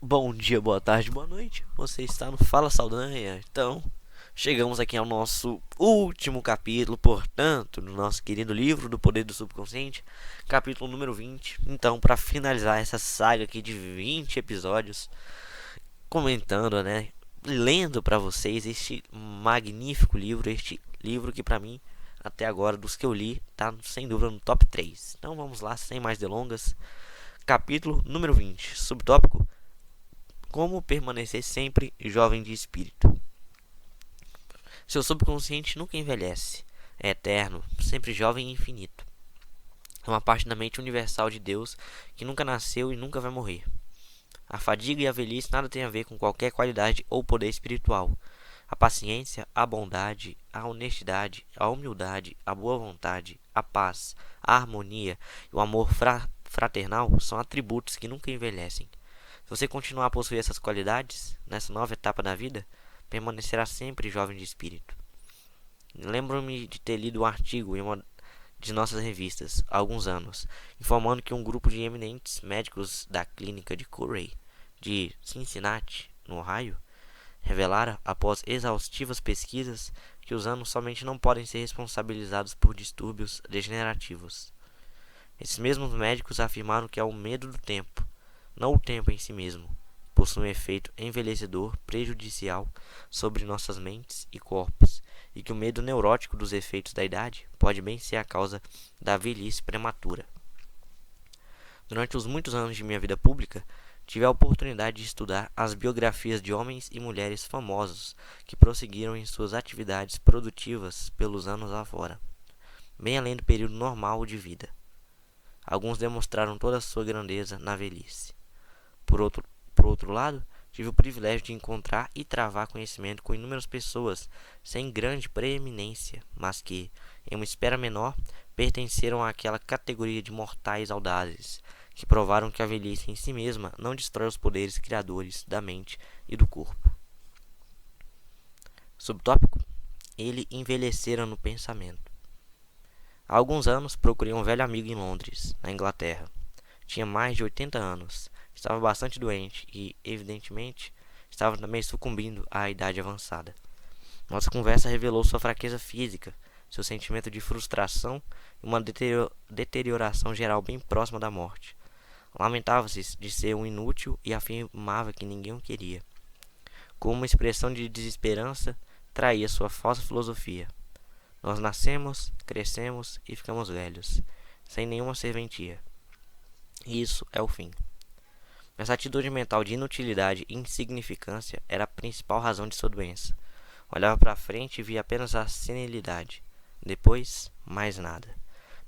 Bom dia, boa tarde, boa noite. Você está no Fala Saldanha. Então, chegamos aqui ao nosso último capítulo, portanto, do nosso querido livro do Poder do Subconsciente, capítulo número 20. Então, para finalizar essa saga aqui de 20 episódios, comentando, né, lendo para vocês este magnífico livro, este livro que para mim, até agora, dos que eu li, tá sem dúvida no top 3. Então, vamos lá, sem mais delongas. Capítulo número 20, subtópico: como permanecer sempre jovem de espírito. Seu subconsciente nunca envelhece. É eterno, sempre jovem e infinito. É uma parte da mente universal de Deus que nunca nasceu e nunca vai morrer. A fadiga e a velhice nada têm a ver com qualquer qualidade ou poder espiritual. A paciência, a bondade, a honestidade, a humildade, a boa vontade, a paz, a harmonia e o amor fraternal são atributos que nunca envelhecem. Se você continuar a possuir essas qualidades, nessa nova etapa da vida, permanecerá sempre jovem de espírito. Lembro-me de ter lido um artigo em uma de nossas revistas, há alguns anos, informando que um grupo de eminentes médicos da clínica de Curry, de Cincinnati, no Ohio, revelara, após exaustivas pesquisas, que os anos somente não podem ser responsabilizados por distúrbios degenerativos. Esses mesmos médicos afirmaram que é o medo do tempo, não o tempo em si mesmo, possui um efeito envelhecedor prejudicial sobre nossas mentes e corpos, e que o medo neurótico dos efeitos da idade pode bem ser a causa da velhice prematura. Durante os muitos anos de minha vida pública, tive a oportunidade de estudar as biografias de homens e mulheres famosos que prosseguiram em suas atividades produtivas pelos anos afora, bem além do período normal de vida. Alguns demonstraram toda a sua grandeza na velhice. Por outro lado, tive o privilégio de encontrar e travar conhecimento com inúmeras pessoas sem grande preeminência, mas que, em uma esfera menor, pertenceram àquela categoria de mortais audazes, que provaram que a velhice em si mesma não destrói os poderes criadores da mente e do corpo. Subtópico: ele envelhecera no pensamento. Há alguns anos procurei um velho amigo em Londres, na Inglaterra. Tinha mais de 80 anos, estava bastante doente e, evidentemente, estava também sucumbindo à idade avançada. Nossa conversa revelou sua fraqueza física, seu sentimento de frustração e uma deterioração geral bem próxima da morte. Lamentava-se de ser um inútil e afirmava que ninguém o queria. Com uma expressão de desesperança, traía sua falsa filosofia. Nós nascemos, crescemos e ficamos velhos, sem nenhuma serventia. E isso é o fim. Essa atitude mental de inutilidade e insignificância era a principal razão de sua doença. Olhava para frente e via apenas a senilidade. Depois, mais nada.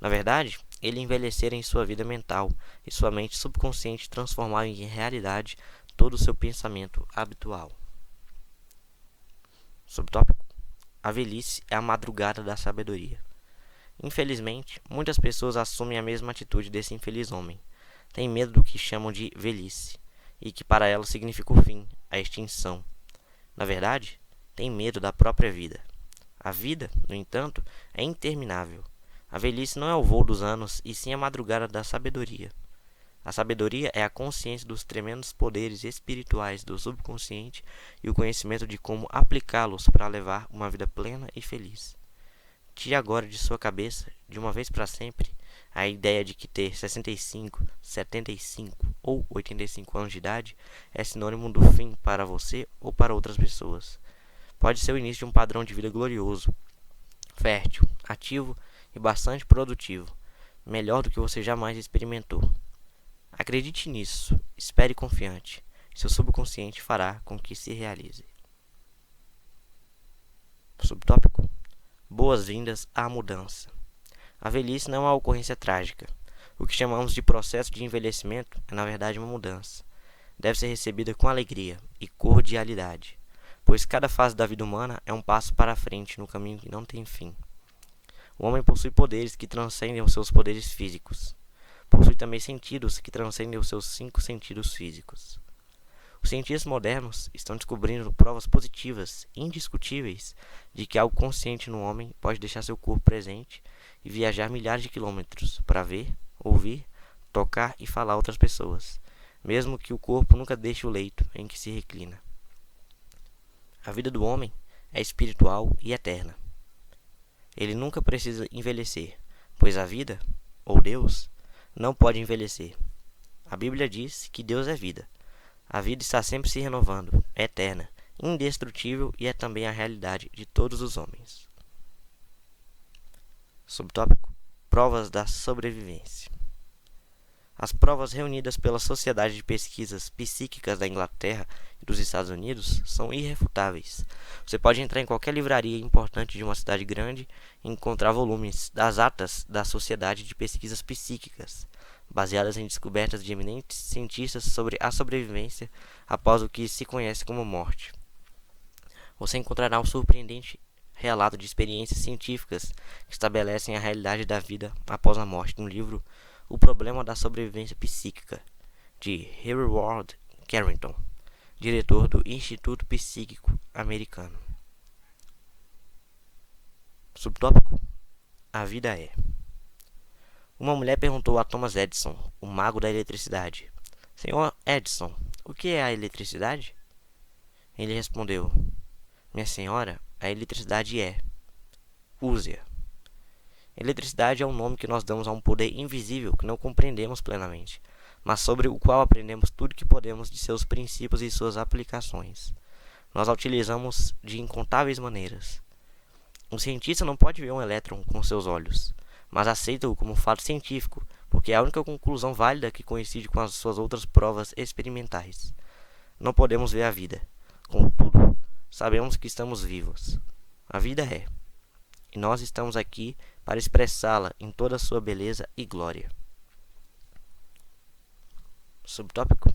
Na verdade, ele envelhecera em sua vida mental e sua mente subconsciente transformava em realidade todo o seu pensamento habitual. Subtópico: a velhice é a madrugada da sabedoria. Infelizmente, muitas pessoas assumem a mesma atitude desse infeliz homem. Têm medo do que chamam de velhice, e que para elas significa o fim, a extinção. Na verdade, têm medo da própria vida. A vida, no entanto, é interminável. A velhice não é o voo dos anos, e sim a madrugada da sabedoria. A sabedoria é a consciência dos tremendos poderes espirituais do subconsciente e o conhecimento de como aplicá-los para levar uma vida plena e feliz. Tire agora de sua cabeça, de uma vez para sempre, a ideia de que ter 65, 75 ou 85 anos de idade é sinônimo do fim para você ou para outras pessoas. Pode ser o início de um padrão de vida glorioso, fértil, ativo e bastante produtivo, melhor do que você jamais experimentou. Acredite nisso, espere confiante. Seu subconsciente fará com que se realize. Subtópico: boas-vindas à mudança. A velhice não é uma ocorrência trágica. O que chamamos de processo de envelhecimento é, na verdade, uma mudança. Deve ser recebida com alegria e cordialidade, pois cada fase da vida humana é um passo para a frente no caminho que não tem fim. O homem possui poderes que transcendem os seus poderes físicos. Possui também sentidos que transcendem os seus 5 sentidos físicos. Os cientistas modernos estão descobrindo provas positivas, indiscutíveis, de que algo consciente no homem pode deixar seu corpo presente e viajar milhares de quilômetros para ver, ouvir, tocar e falar outras pessoas, mesmo que o corpo nunca deixe o leito em que se reclina. A vida do homem é espiritual e eterna. Ele nunca precisa envelhecer, pois a vida, ou Deus, não pode envelhecer. A Bíblia diz que Deus é vida. A vida está sempre se renovando, é eterna, indestrutível e é também a realidade de todos os homens. Subtópico: Provas da sobrevivência. As provas reunidas pela Sociedade de Pesquisas Psíquicas da Inglaterra e dos Estados Unidos são irrefutáveis. Você pode entrar em qualquer livraria importante de uma cidade grande e encontrar volumes das atas da Sociedade de Pesquisas Psíquicas, baseadas em descobertas de eminentes cientistas sobre a sobrevivência após o que se conhece como morte. Você encontrará um surpreendente relato de experiências científicas que estabelecem a realidade da vida após a morte no livro O Problema da Sobrevivência Psíquica, de Hereward Carrington, diretor do Instituto Psíquico Americano. Subtópico: A vida é. Uma mulher perguntou a Thomas Edison, o mago da eletricidade: Senhor Edison, o que é a eletricidade? Ele respondeu: Minha senhora, a eletricidade é. Use-a. Eletricidade é o nome que nós damos a um poder invisível que não compreendemos plenamente, mas sobre o qual aprendemos tudo que podemos de seus princípios e suas aplicações. Nós a utilizamos de incontáveis maneiras. Um cientista não pode ver um elétron com seus olhos, mas aceita-o como fato científico, porque é a única conclusão válida que coincide com as suas outras provas experimentais. Não podemos ver a vida. Contudo, sabemos que estamos vivos. A vida é. E nós estamos aqui para expressá-la em toda a sua beleza e glória. Subtópico: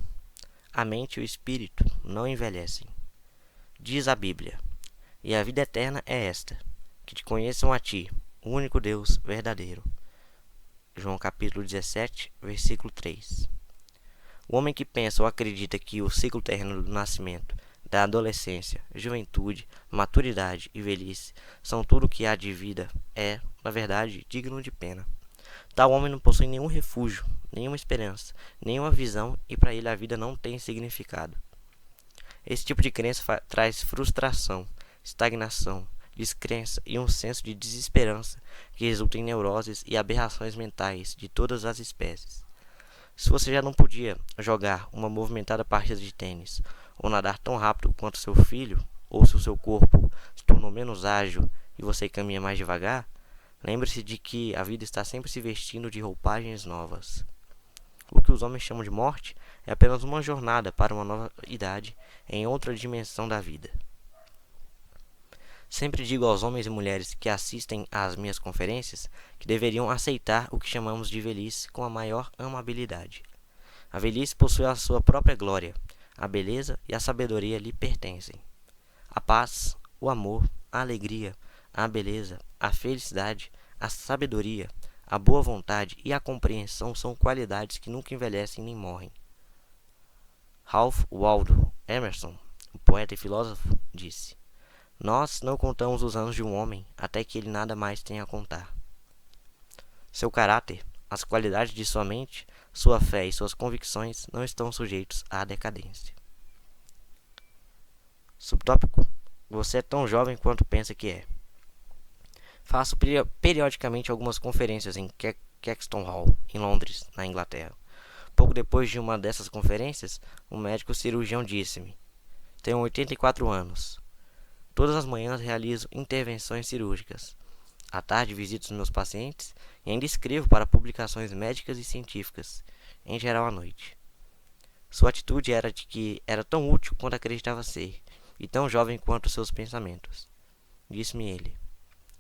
A mente e o espírito não envelhecem. Diz a Bíblia: E a vida eterna é esta, que te conheçam a ti, o único Deus verdadeiro. João capítulo 17, versículo 3. O homem que pensa ou acredita que o ciclo terreno do nascimento, da adolescência, juventude, maturidade e velhice são tudo o que há de vida é, na verdade, digno de pena. Tal homem não possui nenhum refúgio, nenhuma esperança, nenhuma visão e para ele a vida não tem significado. Esse tipo de crença traz frustração, estagnação, descrença e um senso de desesperança que resulta em neuroses e aberrações mentais de todas as espécies. Se você já não podia jogar uma movimentada partida de tênis ou nadar tão rápido quanto seu filho, ou se o seu corpo se tornou menos ágil e você caminha mais devagar, lembre-se de que a vida está sempre se vestindo de roupagens novas. O que os homens chamam de morte é apenas uma jornada para uma nova idade em outra dimensão da vida. Sempre digo aos homens e mulheres que assistem às minhas conferências que deveriam aceitar o que chamamos de velhice com a maior amabilidade. A velhice possui a sua própria glória. A beleza e a sabedoria lhe pertencem. A paz, o amor, a alegria, a beleza, a felicidade, a sabedoria, a boa vontade e a compreensão são qualidades que nunca envelhecem nem morrem. Ralph Waldo Emerson, o poeta e filósofo, disse: Nós não contamos os anos de um homem até que ele nada mais tenha a contar. Seu caráter, as qualidades de sua mente, sua fé e suas convicções não estão sujeitos à decadência. Subtópico: Você é tão jovem quanto pensa que é. Faço periodicamente algumas conferências em Caxton Hall, em Londres, na Inglaterra. Pouco depois de uma dessas conferências, um médico cirurgião disse-me: Tenho 84 anos. Todas as manhãs realizo intervenções cirúrgicas. À tarde visito os meus pacientes e ainda escrevo para publicações médicas e científicas, em geral à noite. Sua atitude era de que era tão útil quanto acreditava ser, e tão jovem quanto seus pensamentos. Disse-me ele: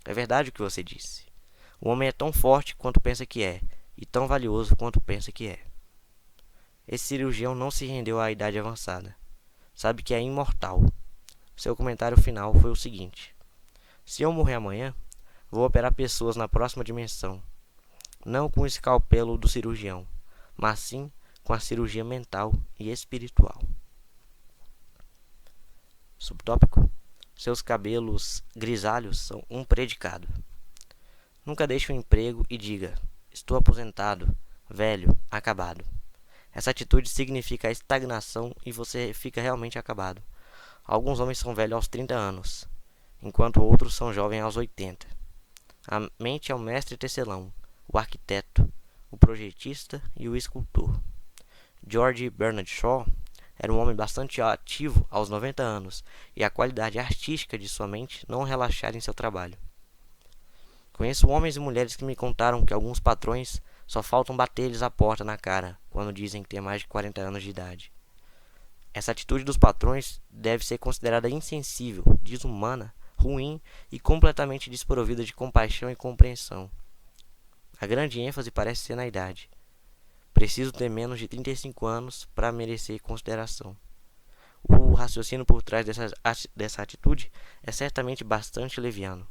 É verdade o que você disse. O homem é tão forte quanto pensa que é, e tão valioso quanto pensa que é. Esse cirurgião não se rendeu à idade avançada. Sabe que é imortal. Seu comentário final foi o seguinte: Se eu morrer amanhã, vou operar pessoas na próxima dimensão, não com o escalpelo do cirurgião, mas sim com a cirurgia mental e espiritual. Subtópico: Seus cabelos grisalhos são um predicado. Nunca deixe um emprego e diga: Estou aposentado, velho, acabado. Essa atitude significa a estagnação e você fica realmente acabado. Alguns homens são velhos aos 30 anos, enquanto outros são jovens aos 80. A mente é o mestre tecelão, o arquiteto, o projetista e o escultor. George Bernard Shaw era um homem bastante ativo aos 90 anos e a qualidade artística de sua mente não relaxara em seu trabalho. Conheço homens e mulheres que me contaram que alguns patrões só faltam bater-lhes a porta na cara quando dizem que têm mais de 40 anos de idade. Essa atitude dos patrões deve ser considerada insensível, desumana, ruim e completamente desprovida de compaixão e compreensão. A grande ênfase parece ser na idade. Preciso ter menos de 35 anos para merecer consideração. O raciocínio por trás dessa atitude é certamente bastante leviano.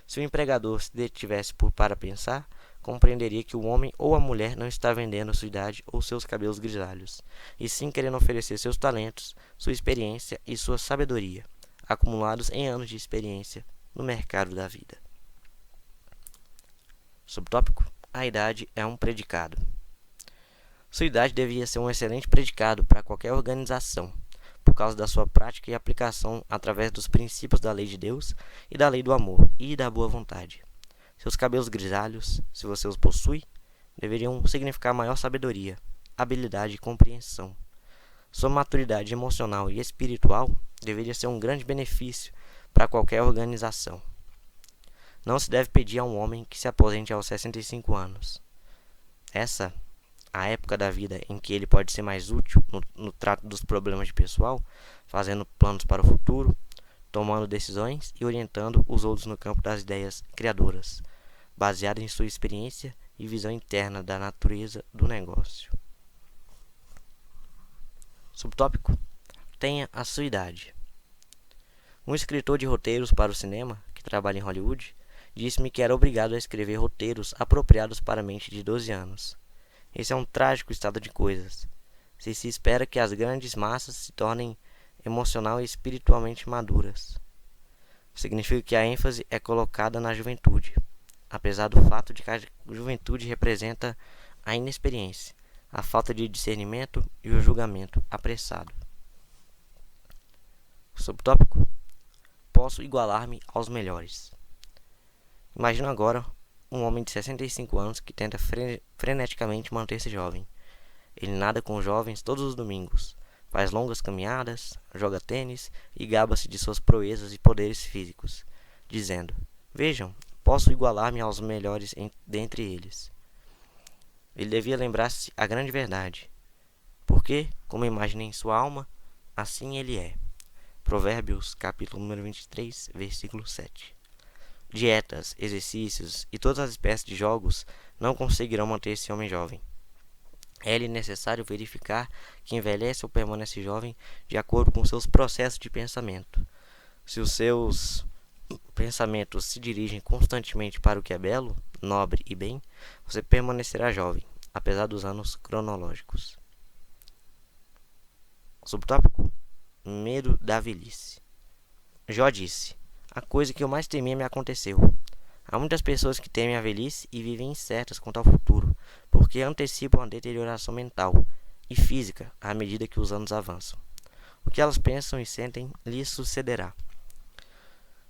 Se o empregador se detivesse para pensar, compreenderia que o homem ou a mulher não está vendendo sua idade ou seus cabelos grisalhos, e sim querendo oferecer seus talentos, sua experiência e sua sabedoria, acumulados em anos de experiência no mercado da vida. Subtópico: a idade é um predicado. Sua idade devia ser um excelente predicado para qualquer organização, por causa da sua prática e aplicação através dos princípios da lei de Deus e da lei do amor e da boa vontade. Seus cabelos grisalhos, se você os possui, deveriam significar maior sabedoria, habilidade e compreensão. Sua maturidade emocional e espiritual deveria ser um grande benefício para qualquer organização. Não se deve pedir a um homem que se aposente aos 65 anos. Essa a época da vida em que ele pode ser mais útil no trato dos problemas de pessoal, fazendo planos para o futuro, tomando decisões e orientando os outros no campo das ideias criadoras, baseado em sua experiência e visão interna da natureza do negócio. Subtópico: tenha a sua idade. Um escritor de roteiros para o cinema, que trabalha em Hollywood, disse-me que era obrigado a escrever roteiros apropriados para a mente de 12 anos. Esse é um trágico estado de coisas. Se espera que as grandes massas se tornem emocional e espiritualmente maduras. Significa que a ênfase é colocada na juventude, apesar do fato de que a juventude representa a inexperiência, a falta de discernimento e o julgamento apressado. Subtópico: posso igualar-me aos melhores. Imagina agora um homem de 65 anos que tenta freneticamente manter-se jovem. Ele nada com jovens todos os domingos, faz longas caminhadas, joga tênis e gaba-se de suas proezas e poderes físicos, dizendo: vejam, posso igualar-me aos melhores dentre eles. Ele devia lembrar-se a grande verdade, porque, como imagina em sua alma, assim ele é. Provérbios, capítulo número 23, versículo 7. Dietas, exercícios e todas as espécies de jogos não conseguirão manter esse homem jovem. É-lhe necessário verificar que envelhece ou permanece jovem de acordo com seus processos de pensamento. Se os seus pensamentos se dirigem constantemente para o que é belo, nobre e bem, você permanecerá jovem, apesar dos anos cronológicos. Subtópico: medo da velhice. Jó disse: a coisa que eu mais temia me aconteceu. Há muitas pessoas que temem a velhice e vivem incertas quanto ao futuro, porque antecipam a deterioração mental e física à medida que os anos avançam. O que elas pensam e sentem lhes sucederá.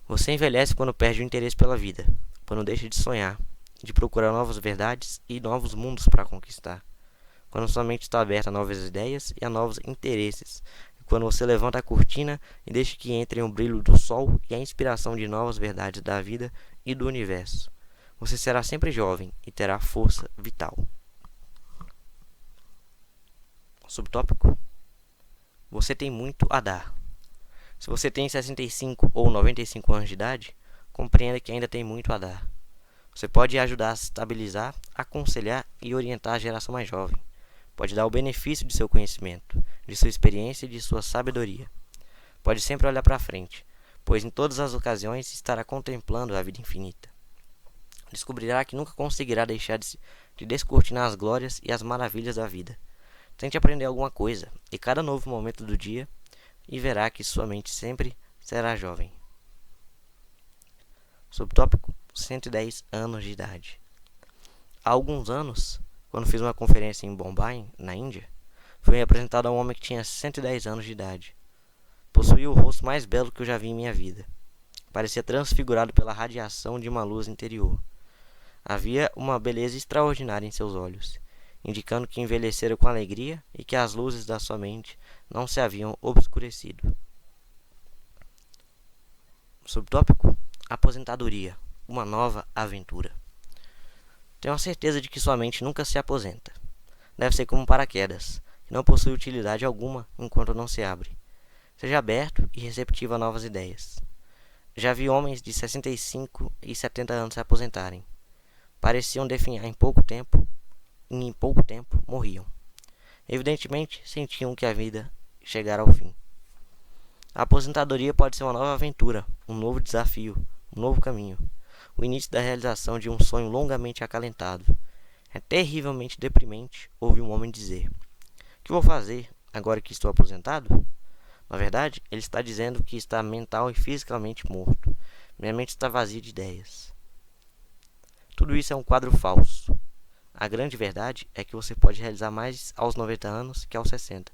Você envelhece quando perde o interesse pela vida, quando deixa de sonhar, de procurar novas verdades e novos mundos para conquistar, quando sua mente está aberta a novas ideias e a novos interesses, quando você levanta a cortina e deixa que entrem o brilho do sol e a inspiração de novas verdades da vida e do universo. Você será sempre jovem e terá força vital. Subtópico: você tem muito a dar. Se você tem 65 ou 95 anos de idade, compreenda que ainda tem muito a dar. Você pode ajudar a estabilizar, aconselhar e orientar a geração mais jovem. Pode dar o benefício de seu conhecimento, de sua experiência e de sua sabedoria. Pode sempre olhar para frente, pois em todas as ocasiões estará contemplando a vida infinita. Descobrirá que nunca conseguirá deixar de descortinar as glórias e as maravilhas da vida. Tente aprender alguma coisa, e cada novo momento do dia, e verá que sua mente sempre será jovem. Subtópico: 110 anos de idade. Há alguns anos, quando fiz uma conferência em Bombay, na Índia, Fui apresentado a um homem que tinha 110 anos de idade. Possuía o rosto mais belo que eu já vi em minha vida. Parecia transfigurado pela radiação de uma luz interior. Havia uma beleza extraordinária em seus olhos, indicando que envelhecera com alegria e que as luzes da sua mente não se haviam obscurecido. Subtópico: aposentadoria, uma nova aventura. Tenho a certeza de que sua mente nunca se aposenta. Deve ser como um paraquedas, que não possui utilidade alguma enquanto não se abre. Seja aberto e receptivo a novas ideias. Já vi homens de 65 e 70 anos se aposentarem. Pareciam definhar em pouco tempo e em pouco tempo morriam. Evidentemente, sentiam que a vida chegara ao fim. A aposentadoria pode ser uma nova aventura, um novo desafio, um novo caminho, o início da realização de um sonho longamente acalentado. É terrivelmente deprimente ouvir um homem dizer: "O que vou fazer agora que estou aposentado?" Na verdade, ele está dizendo que está mental e fisicamente morto. Minha mente está vazia de ideias. Tudo isso é um quadro falso. A grande verdade é que você pode realizar mais aos 90 anos que aos 60,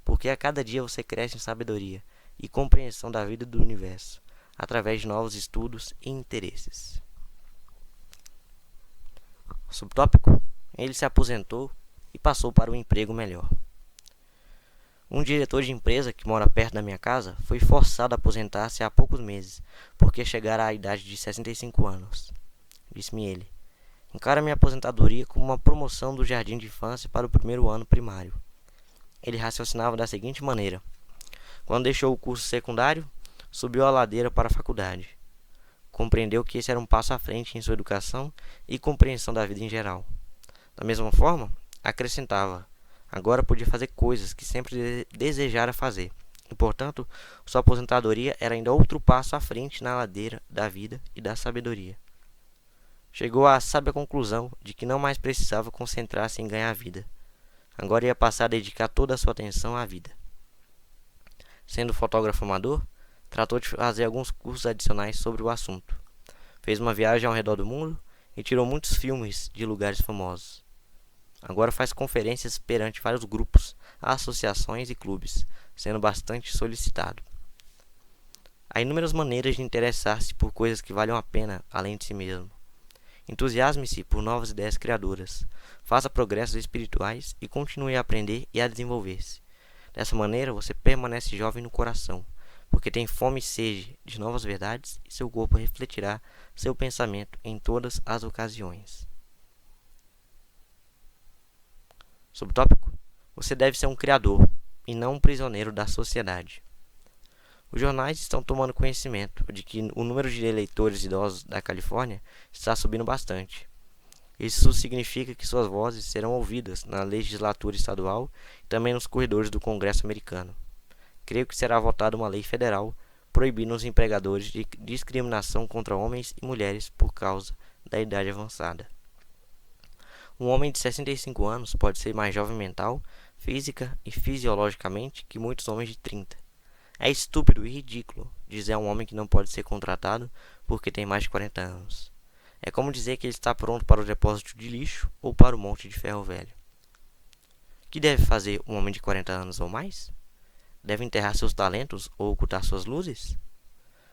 porque a cada dia você cresce em sabedoria e compreensão da vida e do universo, através de novos estudos e interesses. Subtópico: ele se aposentou e passou para um emprego melhor. Um diretor de empresa que mora perto da minha casa foi forçado a aposentar-se há poucos meses, porque chegara à idade de 65 anos. Disse-me ele: "Encara minha aposentadoria como uma promoção do jardim de infância para o primeiro ano primário." Ele raciocinava da seguinte maneira: quando deixou o curso secundário, subiu a ladeira para a faculdade. Compreendeu que esse era um passo à frente em sua educação e compreensão da vida em geral. Da mesma forma, acrescentava: agora podia fazer coisas que sempre desejara fazer, e, portanto, sua aposentadoria era ainda outro passo à frente na ladeira da vida e da sabedoria. Chegou à sábia conclusão de que não mais precisava concentrar-se em ganhar a vida. Agora ia passar a dedicar toda a sua atenção à vida. Sendo fotógrafo amador, tratou de fazer alguns cursos adicionais sobre o assunto. Fez uma viagem ao redor do mundo e tirou muitos filmes de lugares famosos. Agora faz conferências perante vários grupos, associações e clubes, sendo bastante solicitado. Há inúmeras maneiras de interessar-se por coisas que valham a pena além de si mesmo. Entusiasme-se por novas ideias criadoras, faça progressos espirituais e continue a aprender e a desenvolver-se. Dessa maneira, você permanece jovem no coração, porque tem fome e sede de novas verdades e seu corpo refletirá seu pensamento em todas as ocasiões. Subtópico: você deve ser um criador e não um prisioneiro da sociedade. Os jornais estão tomando conhecimento de que o número de eleitores idosos da Califórnia está subindo bastante. Isso significa que suas vozes serão ouvidas na legislatura estadual e também nos corredores do Congresso americano. Creio que será votada uma lei federal proibindo os empregadores de discriminação contra homens e mulheres por causa da idade avançada. Um homem de 65 anos pode ser mais jovem mental, física e fisiologicamente que muitos homens de 30. É estúpido e ridículo dizer a um homem que não pode ser contratado porque tem mais de 40 anos. É como dizer que ele está pronto para o depósito de lixo ou para o monte de ferro velho. O que deve fazer um homem de 40 anos ou mais? Deve enterrar seus talentos ou ocultar suas luzes?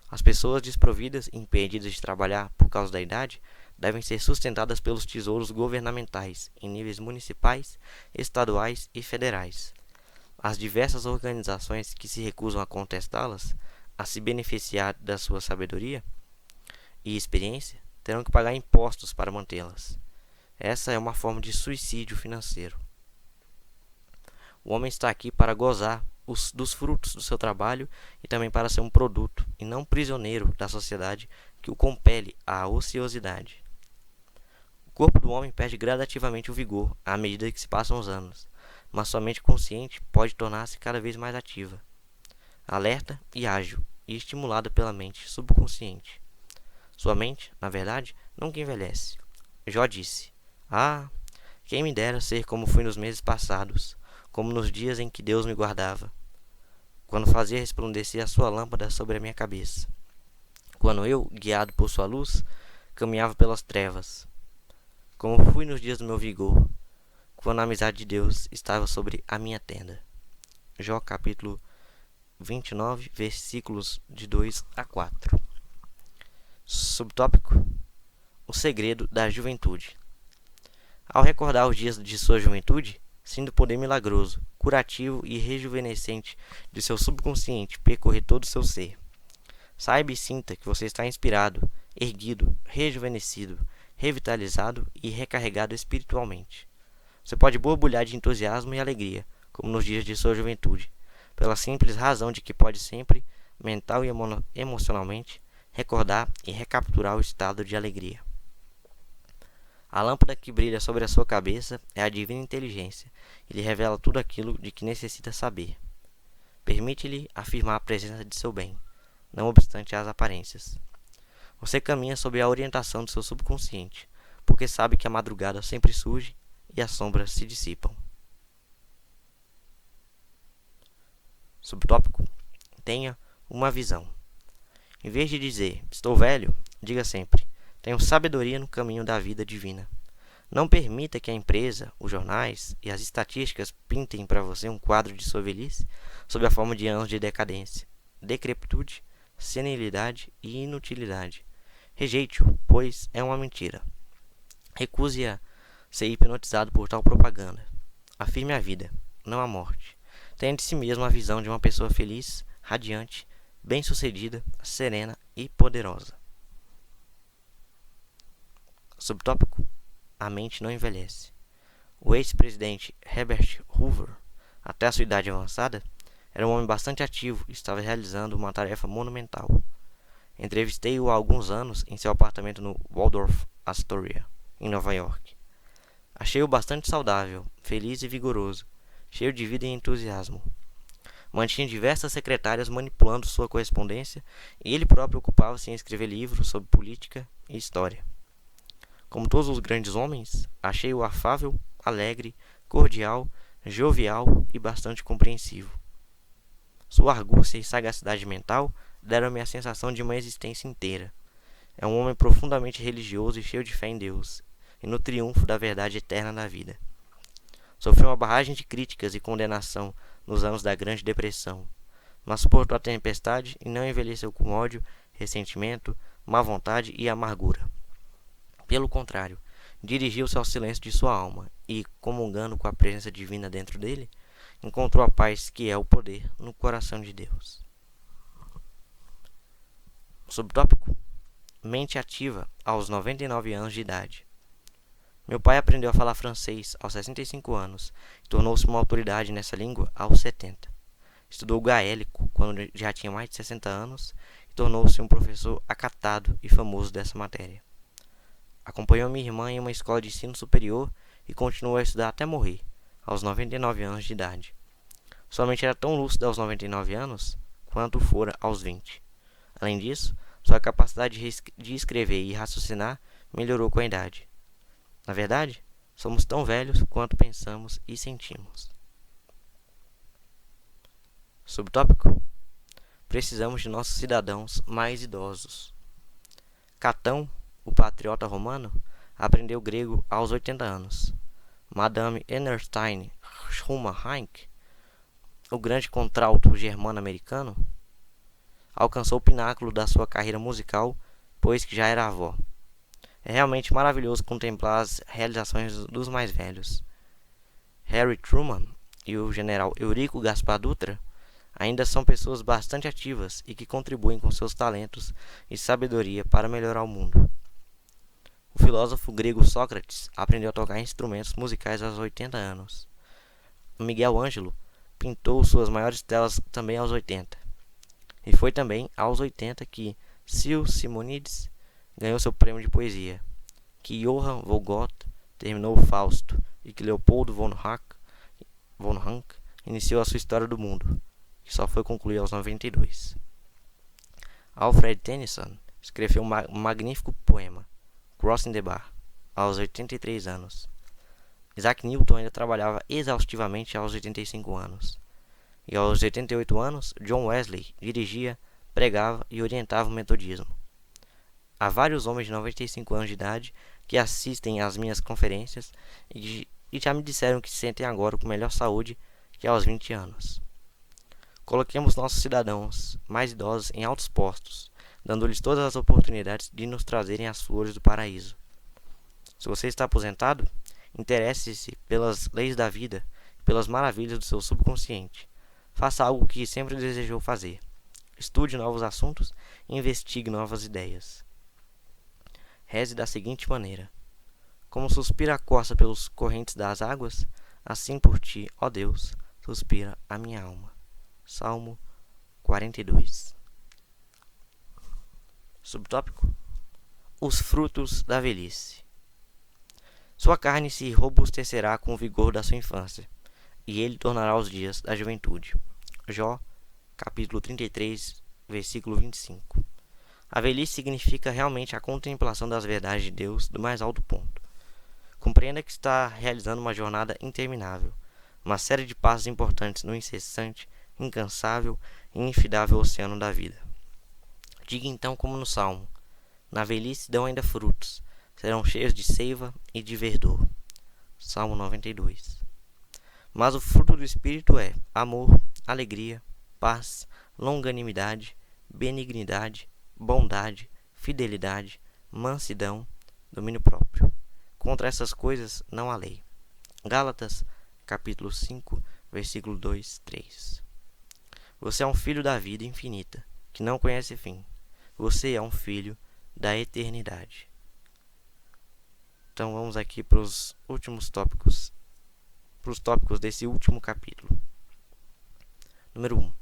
As pessoas desprovidas e impedidas de trabalhar por causa da idade devem ser sustentadas pelos tesouros governamentais em níveis municipais, estaduais e federais. As diversas organizações que se recusam a contestá-las, a se beneficiar da sua sabedoria e experiência, terão que pagar impostos para mantê-las. Essa é uma forma de suicídio financeiro. O homem está aqui para gozar dos frutos do seu trabalho e também para ser um produto, e não prisioneiro da sociedade que o compele à ociosidade. O corpo do homem perde gradativamente o vigor à medida que se passam os anos, mas sua mente consciente pode tornar-se cada vez mais ativa, alerta e ágil, e estimulada pela mente subconsciente. Sua mente, na verdade, nunca envelhece. Jó disse: "Ah, quem me dera ser como fui nos meses passados, como nos dias em que Deus me guardava, quando fazia resplandecer a sua lâmpada sobre a minha cabeça, quando eu, guiado por sua luz, caminhava pelas trevas. Como fui nos dias do meu vigor, quando a amizade de Deus estava sobre a minha tenda. Jó capítulo 29, versículos de 2 a 4. Subtópico: o segredo da juventude. Ao recordar os dias de sua juventude, sinto o poder milagroso, curativo e rejuvenescente de seu subconsciente percorrer todo o seu ser. Saiba e sinta que você está inspirado, erguido, rejuvenescido, revitalizado e recarregado espiritualmente. Você pode borbulhar de entusiasmo e alegria, como nos dias de sua juventude, pela simples razão de que pode sempre, mental e emocionalmente, recordar e recapturar o estado de alegria. A lâmpada que brilha sobre a sua cabeça é a divina inteligência e lhe revela tudo aquilo de que necessita saber. Permite-lhe afirmar a presença de seu bem, não obstante as aparências. Você caminha sob a orientação do seu subconsciente, porque sabe que a madrugada sempre surge e as sombras se dissipam. Subtópico: tenha uma visão. Em vez de dizer, estou velho, diga sempre, tenho sabedoria no caminho da vida divina. Não permita que a empresa, os jornais e as estatísticas pintem para você um quadro de sua velhice sob a forma de anos de decadência, decrepitude, senilidade e inutilidade. Rejeite-o, pois é uma mentira. Recuse-a ser hipnotizado por tal propaganda. Afirme a vida, não a morte. Tenha de si mesmo a visão de uma pessoa feliz, radiante, bem-sucedida, serena e poderosa. Subtópico: a mente não envelhece. O ex-presidente Herbert Hoover, até a sua idade avançada, era um homem bastante ativo e estava realizando uma tarefa monumental. Entrevistei-o há alguns anos em seu apartamento no Waldorf Astoria, em Nova York. Achei-o bastante saudável, feliz e vigoroso, cheio de vida e entusiasmo. Mantinha diversas secretárias manipulando sua correspondência e ele próprio ocupava-se em escrever livros sobre política e história. Como todos os grandes homens, achei-o afável, alegre, cordial, jovial e bastante compreensivo. Sua argúcia e sagacidade mental deram-me a sensação de uma existência inteira. É um homem profundamente religioso e cheio de fé em Deus, e no triunfo da verdade eterna da vida. Sofreu uma barragem de críticas e condenação nos anos da Grande Depressão, mas suportou a tempestade e não envelheceu com ódio, ressentimento, má vontade e amargura. Pelo contrário, dirigiu-se ao silêncio de sua alma e, comungando com a presença divina dentro dele, encontrou a paz que é o poder no coração de Deus. Subtópico: mente ativa aos 99 anos de idade. Meu pai aprendeu a falar francês aos 65 anos e tornou-se uma autoridade nessa língua aos 70. Estudou gaélico quando já tinha mais de 60 anos e tornou-se um professor acatado e famoso dessa matéria. Acompanhou minha irmã em uma escola de ensino superior e continuou a estudar até morrer, aos 99 anos de idade. Sua mente era tão lúcida aos 99 anos quanto fora aos 20. Além disso, sua capacidade de escrever e raciocinar melhorou com a idade. Na verdade, somos tão velhos quanto pensamos e sentimos. Subtópico: precisamos de nossos cidadãos mais idosos. Catão, o patriota romano, aprendeu grego aos 80 anos. Madame Ernestine Schumann-Heink, o grande contralto germano-americano, alcançou o pináculo da sua carreira musical, pois que já era avó. É realmente maravilhoso contemplar as realizações dos mais velhos. Harry Truman e o general Eurico Gaspar Dutra ainda são pessoas bastante ativas e que contribuem com seus talentos e sabedoria para melhorar o mundo. O filósofo grego Sócrates aprendeu a tocar instrumentos musicais aos 80 anos. Miguel Ângelo pintou suas maiores telas também aos 80. E foi também aos 80 que Gilles Simonides ganhou seu prêmio de poesia, que Johann von Goethe terminou o Fausto e que Leopold von Ranke iniciou a sua História do Mundo, que só foi concluída aos 92. Alfred Tennyson escreveu um magnífico poema, Crossing the Bar, aos 83 anos. Isaac Newton ainda trabalhava exaustivamente aos 85 anos. E aos 88 anos, John Wesley dirigia, pregava e orientava o metodismo. Há vários homens de 95 anos de idade que assistem às minhas conferências e e já me disseram que se sentem agora com melhor saúde que aos 20 anos. Coloquemos nossos cidadãos mais idosos em altos postos, dando-lhes todas as oportunidades de nos trazerem as flores do paraíso. Se você está aposentado, interesse-se pelas leis da vida, pelas maravilhas do seu subconsciente. Faça algo que sempre desejou fazer. Estude novos assuntos e investigue novas ideias. Reze da seguinte maneira: como suspira a corça pelos correntes das águas, assim por ti, ó Deus, suspira a minha alma. Salmo 42. Subtópico: os frutos da velhice. Sua carne se robustecerá com o vigor da sua infância, e ele tornará os dias da juventude. Jó, capítulo 33, versículo 25. A velhice significa realmente a contemplação das verdades de Deus do mais alto ponto. Compreenda que está realizando uma jornada interminável, uma série de passos importantes no incessante, incansável e infindável oceano da vida. Diga então como no Salmo: na velhice dão ainda frutos, serão cheios de seiva e de verdor. Salmo 92. Mas o fruto do Espírito é amor, alegria, paz, longanimidade, benignidade, bondade, fidelidade, mansidão, domínio próprio. Contra essas coisas não há lei. Gálatas, capítulo 5, versículo 2, 3. Você é um filho da vida infinita, que não conhece fim. Você é um filho da eternidade. Então vamos aqui para os últimos tópicos, para os tópicos desse último capítulo. Número 1.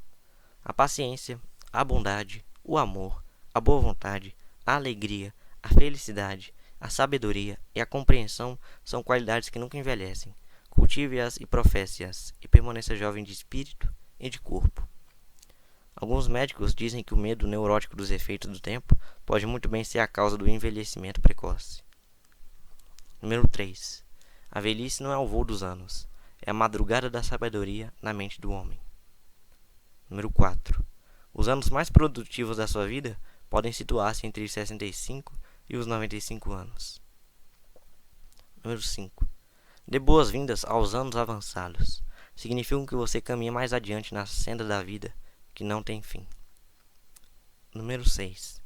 A paciência, a bondade, o amor, a boa vontade, a alegria, a felicidade, a sabedoria e a compreensão são qualidades que nunca envelhecem. Cultive-as e professe-as, e permaneça jovem de espírito e de corpo. Alguns médicos dizem que o medo neurótico dos efeitos do tempo pode muito bem ser a causa do envelhecimento precoce. Número 3. A velhice não é o voo dos anos, é a madrugada da sabedoria na mente do homem. Número 4. Os anos mais produtivos da sua vida podem situar-se entre os 65 e os 95 anos. Número 5. Dê boas-vindas aos anos avançados. Significam que você caminha mais adiante na senda da vida, que não tem fim. Número 6.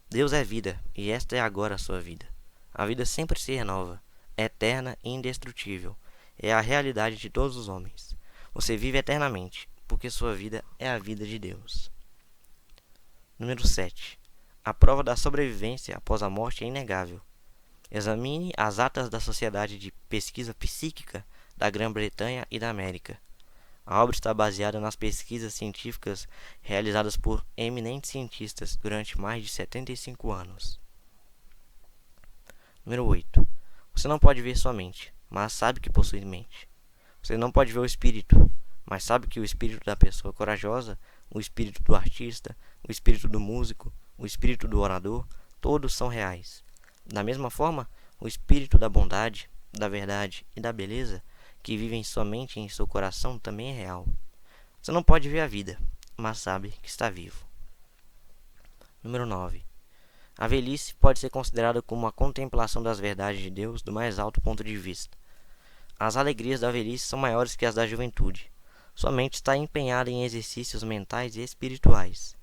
Deus é vida, e esta é agora a sua vida. A vida sempre se renova, é eterna e indestrutível. É a realidade de todos os homens. Você vive eternamente, porque sua vida é a vida de Deus. Número 7. A prova da sobrevivência após a morte é inegável. Examine as atas da Sociedade de Pesquisa Psíquica da Grã-Bretanha e da América. A obra está baseada nas pesquisas científicas realizadas por eminentes cientistas durante mais de 75 anos. Número 8. Você não pode ver sua mente, mas sabe que possui mente. Você não pode ver o espírito, mas sabe que o espírito da pessoa corajosa, o espírito do artista, o espírito do músico, o espírito do orador, todos são reais. Da mesma forma, o espírito da bondade, da verdade e da beleza, que vive em sua mente e em seu coração, também é real. Você não pode ver a vida, mas sabe que está vivo. Número 9. A velhice pode ser considerada como a contemplação das verdades de Deus do mais alto ponto de vista. As alegrias da velhice são maiores que as da juventude. Sua mente está empenhada em exercícios mentais e espirituais.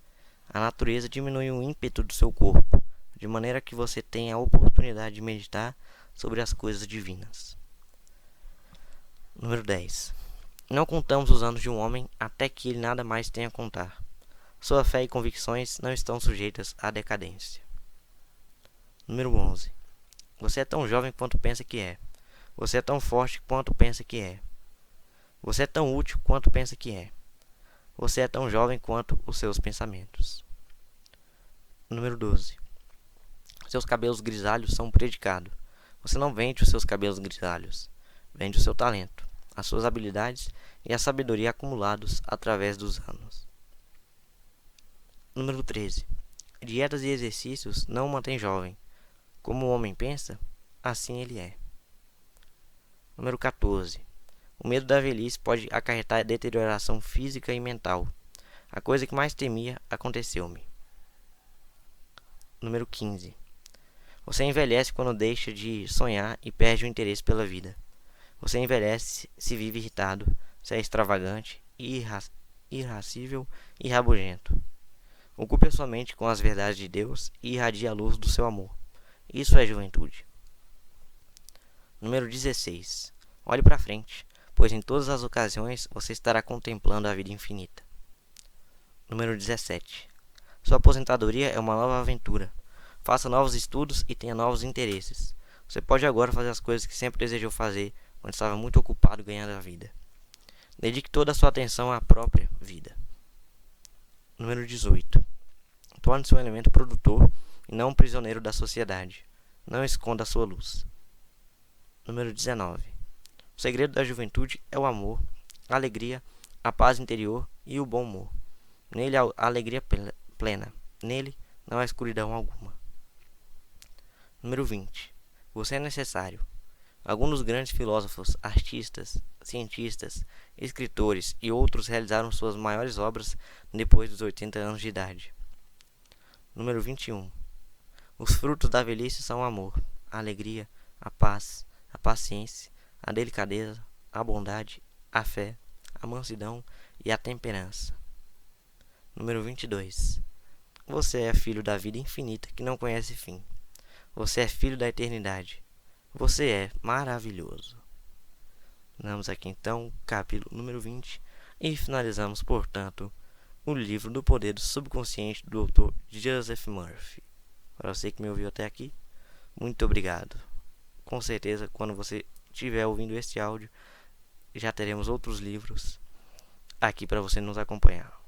A natureza diminui o ímpeto do seu corpo, de maneira que você tenha a oportunidade de meditar sobre as coisas divinas. Número 10. Não contamos os anos de um homem até que ele nada mais tenha a contar. Sua fé e convicções não estão sujeitas à decadência. Número 11. Você é tão jovem quanto pensa que é. Você é tão forte quanto pensa que é. Você é tão útil quanto pensa que é. Você é tão jovem quanto os seus pensamentos. Número 12. Seus cabelos grisalhos são um predicado. Você não vende os seus cabelos grisalhos. Vende o seu talento, as suas habilidades e a sabedoria acumulados através dos anos. Número 13. Dietas e exercícios não o mantêm jovem. Como o homem pensa, assim ele é. Número 14. O medo da velhice pode acarretar deterioração física e mental. A coisa que mais temia aconteceu-me. Número 15. Você envelhece quando deixa de sonhar e perde o interesse pela vida. Você envelhece se vive irritado, se é extravagante, irascível e rabugento. Ocupe a sua mente com as verdades de Deus e irradie a luz do seu amor. Isso é juventude. Número 16. Olhe para frente, pois em todas as ocasiões você estará contemplando a vida infinita. Número 17. Sua aposentadoria é uma nova aventura. Faça novos estudos e tenha novos interesses. Você pode agora fazer as coisas que sempre desejou fazer, quando estava muito ocupado ganhando a vida. Dedique toda a sua atenção à própria vida. Número 18. Torne-se um elemento produtor e não um prisioneiro da sociedade. Não esconda a sua luz. Número 19. O segredo da juventude é o amor, a alegria, a paz interior e o bom humor. Nele há alegria plena. Nele não há escuridão alguma. Número 20. Você é necessário. Alguns dos grandes filósofos, artistas, cientistas, escritores e outros realizaram suas maiores obras depois dos 80 anos de idade. Número 21. Os frutos da velhice são o amor, a alegria, a paz, a paciência, a delicadeza, a bondade, a fé, a mansidão e a temperança. Número 22. Você é filho da vida infinita que não conhece fim. Você é filho da eternidade. Você é maravilhoso. Vamos aqui então, capítulo número 20, e finalizamos, portanto, o livro do poder do subconsciente do Dr. Joseph Murphy. Para você que me ouviu até aqui, muito obrigado. Com certeza, quando você estiver ouvindo este áudio, já teremos outros livros aqui para você nos acompanhar.